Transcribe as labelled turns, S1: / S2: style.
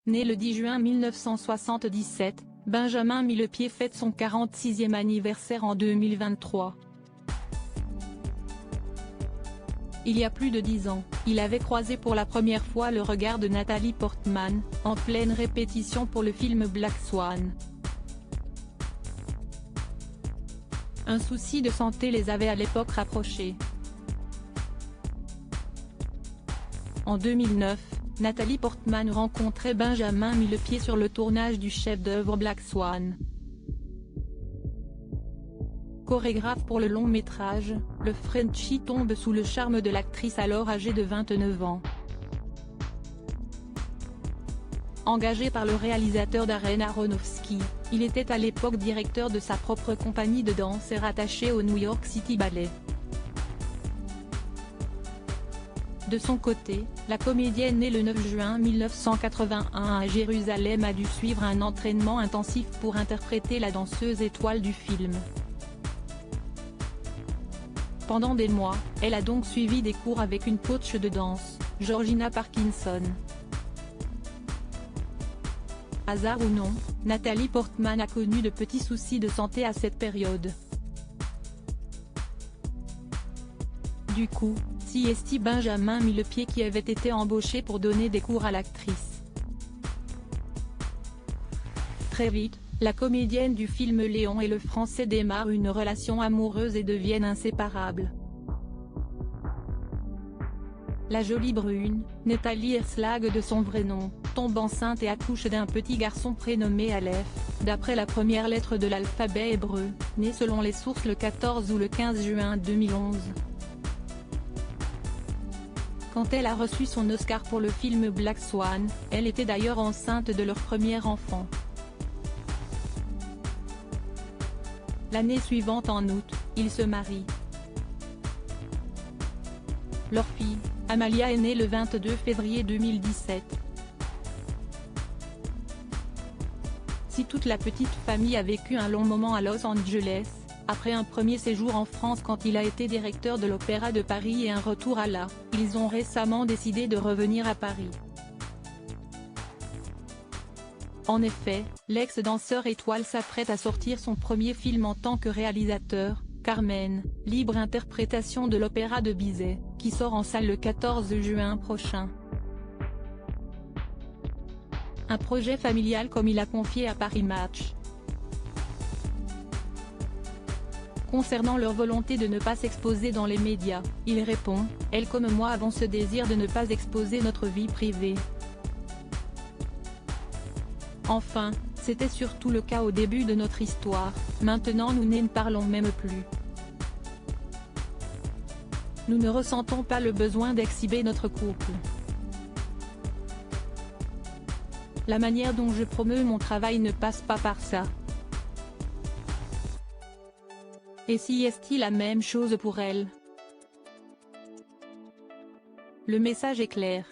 S1: Né le 10 juin 1977, Benjamin Millepied fête son 46e anniversaire en 2023. Il y a plus de 10 ans, il avait croisé pour la première fois le regard de Nathalie Portman, en pleine répétition pour le film Black Swan. Un souci de santé les avait à l'époque rapprochés. En 2009, Nathalie Portman rencontrait Benjamin Millepied sur le tournage du chef-d'œuvre Black Swan. Chorégraphe pour le long métrage, le Frenchie tombe sous le charme de l'actrice alors âgée de 29 ans. Engagé par le réalisateur Darren Aronofsky, il était à l'époque directeur de sa propre compagnie de danse et rattaché au New York City Ballet. De son côté, la comédienne née le 9 juin 1981 à Jérusalem a dû suivre un entraînement intensif pour interpréter la danseuse étoile du film. Pendant des mois, elle a donc suivi des cours avec une coach de danse, Georgina Parkinson. Hasard ou non, Nathalie Portman a connu de petits soucis de santé à cette période. Du coup, c'est Benjamin Millepied qui avait été embauché pour donner des cours à l'actrice. Très vite, la comédienne du film Léon et le Français démarrent une relation amoureuse et deviennent inséparables. La jolie brune, Nathalie Erslag de son vrai nom, tombe enceinte et accouche d'un petit garçon prénommé Aleph, d'après la première lettre de l'alphabet hébreu, né selon les sources le 14 ou le 15 juin 2011. Quand elle a reçu son Oscar pour le film Black Swan, elle était d'ailleurs enceinte de leur premier enfant. L'année suivante en août, ils se marient. Leur fille, Amalia est née le 22 février 2017. Si toute la petite famille a vécu un long moment à Los Angeles, après un premier séjour en France quand il a été directeur de l'Opéra de Paris et un retour à la, ils ont récemment décidé de revenir à Paris. En effet, l'ex-danseur étoile s'apprête à sortir son premier film en tant que réalisateur, Carmen, libre interprétation de l'opéra de Bizet, qui sort en salle le 14 juin prochain. Un projet familial comme il a confié à Paris Match. Concernant leur volonté de ne pas s'exposer dans les médias, il répond « Elle comme moi avons ce désir de ne pas exposer notre vie privée. Enfin, c'était surtout le cas au début de notre histoire, maintenant nous n'en parlons même plus. Nous ne ressentons pas le besoin d'exhiber notre couple. La manière dont je promeus mon travail ne passe pas par ça. Et si est-il la même chose pour elle? Le message est clair.